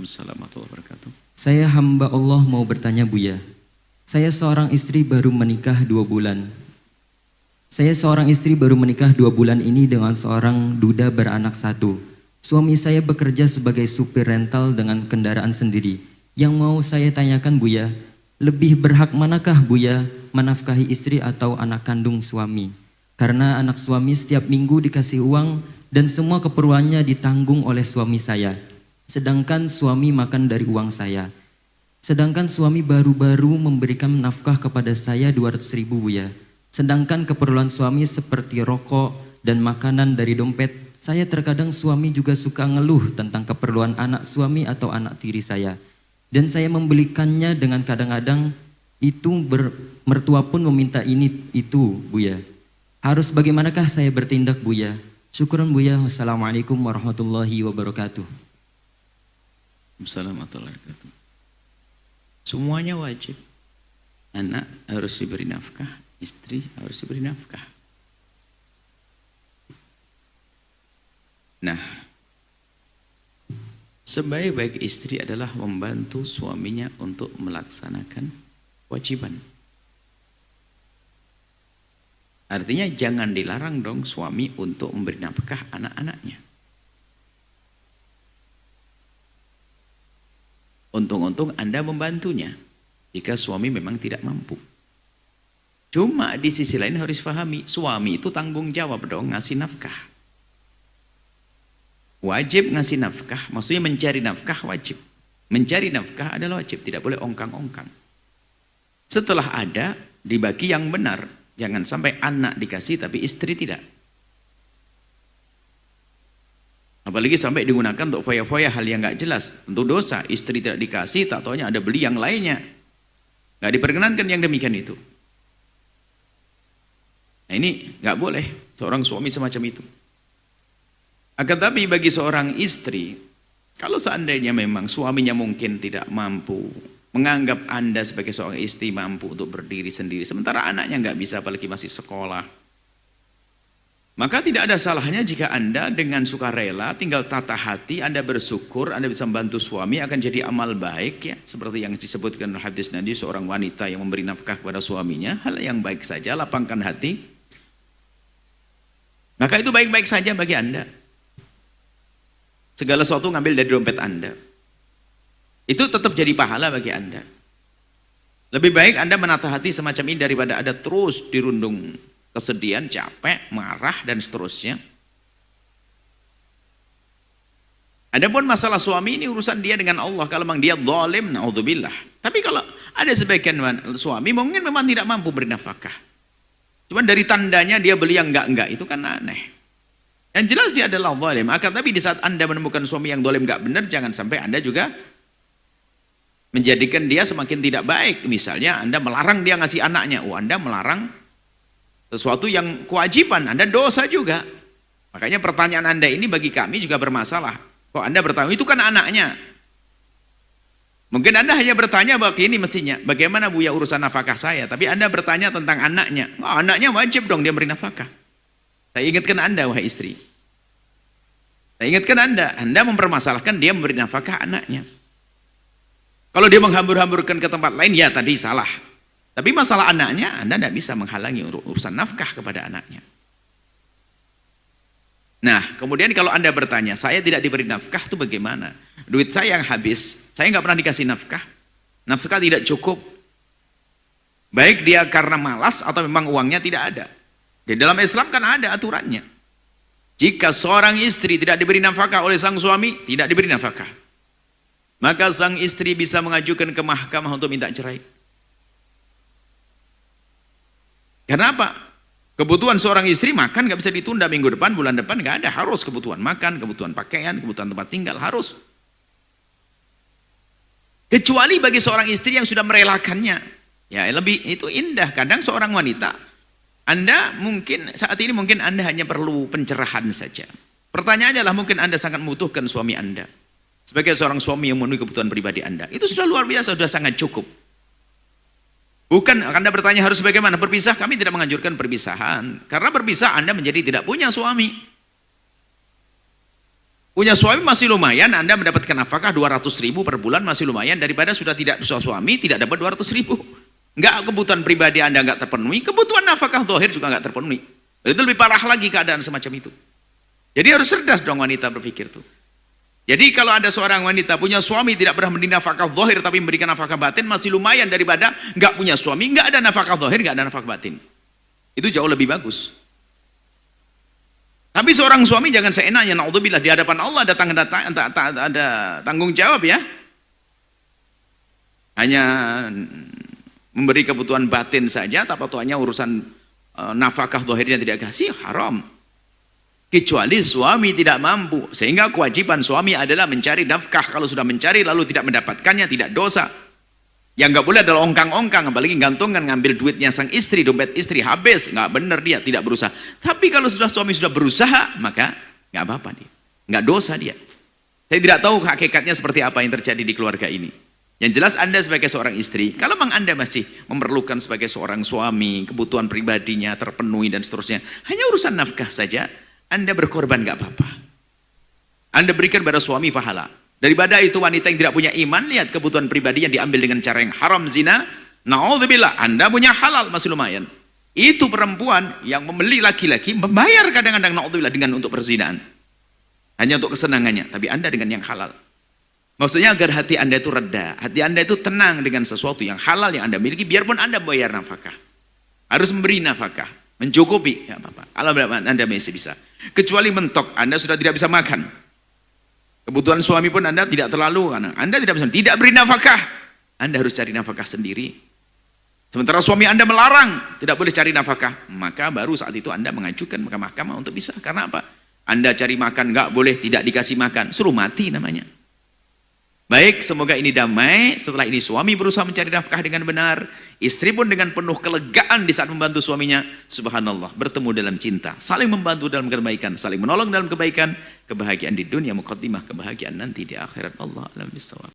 Waalaikumsalam warahmatullahi wabarakatuh. Saya hamba Allah mau bertanya Buya. Saya seorang istri baru menikah 2 bulan. Saya seorang istri baru menikah 2 bulan ini dengan seorang duda beranak 1. Suami saya bekerja sebagai supir rental dengan kendaraan sendiri. Yang mau saya tanyakan Buya, lebih berhak manakah Buya menafkahi istri atau anak kandung suami? Karena anak suami setiap minggu dikasih uang dan semua keperluannya ditanggung oleh suami saya. Sedangkan suami makan dari uang saya. Sedangkan suami baru-baru memberikan nafkah kepada saya 200.000 Buya. Sedangkan keperluan suami seperti rokok dan makanan dari dompet, saya terkadang suami juga suka ngeluh tentang keperluan anak suami atau anak tiri saya. Dan saya membelikannya dengan kadang-kadang itu mertua pun meminta ini itu Buya. Harus bagaimanakah saya bertindak Buya? Syukran Buya. Wassalamualaikum warahmatullahi wabarakatuh. Assalamualaikum warahmatullahi wabarakatuh. Semuanya wajib. Anak harus diberi nafkah, istri harus diberi nafkah. Nah, sebaik-baik istri adalah membantu suaminya untuk melaksanakan kewajiban. Artinya jangan dilarang dong suami untuk memberi nafkah anak-anaknya. Untung-untung Anda membantunya jika suami memang tidak mampu. Cuma di sisi lain harus pahami, suami itu tanggung jawab dong ngasih nafkah. Wajib ngasih nafkah, maksudnya mencari nafkah wajib. Mencari nafkah adalah wajib, tidak boleh ongkang-ongkang. Setelah ada, dibagi yang benar. Jangan sampai anak dikasih tapi istri tidak. Apalagi sampai digunakan untuk foya-foya hal yang nggak jelas. Tentu dosa, istri tidak dikasih, tak taunya ada beli yang lainnya. Nggak diperkenankan yang demikian itu. Nah ini nggak boleh seorang suami semacam itu. Akan tapi bagi seorang istri, kalau seandainya memang suaminya mungkin tidak mampu, menganggap Anda sebagai seorang istri mampu untuk berdiri sendiri, sementara anaknya nggak bisa apalagi masih sekolah, maka tidak ada salahnya jika Anda dengan sukarela, tinggal tata hati, Anda bersyukur, Anda bisa membantu suami, akan jadi amal baik ya. Seperti yang disebutkan hadis Nabi, seorang wanita yang memberi nafkah kepada suaminya, hal yang baik saja, lapangkan hati. Maka itu baik-baik saja bagi Anda. Segala sesuatu ngambil dari dompet Anda. Itu tetap jadi pahala bagi Anda. Lebih baik Anda menata hati semacam ini daripada ada terus dirundung kesedihan, capek, marah, dan seterusnya. Adapun masalah suami ini urusan dia dengan Allah. Kalau memang dia zalim, naudzubillah. Tapi kalau ada sebagian suami mungkin memang tidak mampu beri nafkah. Cuman dari tandanya dia beli yang enggak, itu kan aneh. Yang jelas dia adalah zalim. Akan tapi di saat Anda menemukan suami yang zalim enggak benar, jangan sampai Anda juga menjadikan dia semakin tidak baik. Misalnya Anda melarang dia ngasih anaknya. Anda melarang sesuatu yang kewajiban, Anda dosa juga. Makanya pertanyaan Anda ini bagi kami juga bermasalah. Kok Anda bertanya, itu kan anaknya. Mungkin Anda hanya bertanya begini mestinya, bagaimana Buya urusan nafkah saya? Tapi Anda bertanya tentang anaknya. Anaknya wajib dong dia beri nafkah. Saya ingatkan Anda, wahai istri. Saya ingatkan Anda mempermasalahkan dia memberi nafkah anaknya. Kalau dia menghambur-hamburkan ke tempat lain, ya tadi salah. Tapi masalah anaknya, Anda tidak bisa menghalangi urusan nafkah kepada anaknya. Nah, kemudian kalau Anda bertanya, saya tidak diberi nafkah itu bagaimana? Duit saya yang habis, saya nggak pernah dikasih nafkah. Nafkah tidak cukup. Baik dia karena malas atau memang uangnya tidak ada. Di dalam Islam kan ada aturannya. Jika seorang istri tidak diberi nafkah oleh sang suami, tidak diberi nafkah, maka sang istri bisa mengajukan ke mahkamah untuk minta cerai. Karena apa? Kebutuhan seorang istri makan nggak bisa ditunda minggu depan, bulan depan nggak ada, harus kebutuhan makan, kebutuhan pakaian, kebutuhan tempat tinggal harus. Kecuali bagi seorang istri yang sudah merelakannya, ya lebih itu indah. Kadang seorang wanita, Anda mungkin saat ini mungkin Anda hanya perlu pencerahan saja. Pertanyaannya adalah mungkin Anda sangat membutuhkan suami Anda sebagai seorang suami yang memenuhi kebutuhan pribadi Anda. Itu sudah luar biasa, sudah sangat cukup. Bukan Anda bertanya harus bagaimana berpisah, kami tidak menganjurkan perpisahan. Karena berpisah Anda menjadi tidak punya suami. Punya suami masih lumayan, Anda mendapatkan nafkah 200.000 per bulan masih lumayan daripada sudah tidak suami tidak dapat 200.000. Enggak, kebutuhan pribadi Anda enggak terpenuhi, kebutuhan nafkah zahir juga enggak terpenuhi. Itu lebih parah lagi keadaan semacam itu. Jadi harus cerdas dong wanita berpikir tuh. Jadi kalau ada seorang wanita punya suami tidak pernah memberi nafkah zahir tapi memberikan nafkah batin masih lumayan daripada enggak punya suami, enggak ada nafkah zahir, enggak ada nafkah batin. Itu jauh lebih bagus. Tapi seorang suami jangan seenaknya, naudzubillah, di hadapan Allah ada tanggung jawab ya. Hanya memberi kebutuhan batin saja, tapi tuanya urusan nafkah zahirnya tidak kasih, haram. Kecuali suami tidak mampu, sehingga kewajiban suami adalah mencari nafkah. Kalau sudah mencari lalu tidak mendapatkannya, tidak dosa. Yang nggak boleh adalah ongkang-ongkang, apalagi gantungkan ngambil duitnya sang istri, dompet istri habis, nggak benar dia, tidak berusaha. Tapi kalau sudah suami sudah berusaha, maka nggak apa-apa dia, nggak dosa dia. Saya tidak tahu hakikatnya seperti apa yang terjadi di keluarga ini. Yang jelas Anda sebagai seorang istri, kalau memang Anda masih memerlukan sebagai seorang suami, kebutuhan pribadinya terpenuhi dan seterusnya, hanya urusan nafkah saja, Anda berkorban nggak apa-apa. Anda berikan pada suami pahala. Daripada itu wanita yang tidak punya iman, lihat kebutuhan pribadinya diambil dengan cara yang haram, zina, naudzubillah, Anda punya halal masih lumayan. Itu perempuan yang membeli laki-laki, membayar kadang-kadang naudzubillah dengan untuk perzinaan. Hanya untuk kesenangannya, tapi Anda dengan yang halal. Maksudnya agar hati Anda itu reda, hati Anda itu tenang dengan sesuatu yang halal yang Anda miliki, biarpun Anda bayar nafkah. Harus memberi nafkah, mencukupi, ya apa-apa. Kalau Anda masih bisa. Kecuali mentok, Anda sudah tidak bisa makan. Kebutuhan suami pun Anda tidak terlalu, karena Anda tidak bisa, tidak beri nafkah. Anda harus cari nafkah sendiri. Sementara suami Anda melarang, tidak boleh cari nafkah, maka baru saat itu Anda mengajukan ke mahkamah untuk bisa. Karena apa? Anda cari makan, nggak boleh, tidak dikasih makan, suruh mati namanya. Baik, semoga ini damai. Setelah ini suami berusaha mencari nafkah dengan benar, istri pun dengan penuh kelegaan di saat membantu suaminya. Subhanallah, bertemu dalam cinta, saling membantu dalam kebaikan, saling menolong dalam kebaikan, kebahagiaan di dunia muqaddimah, kebahagiaan nanti di akhirat. Allah alam bisawab.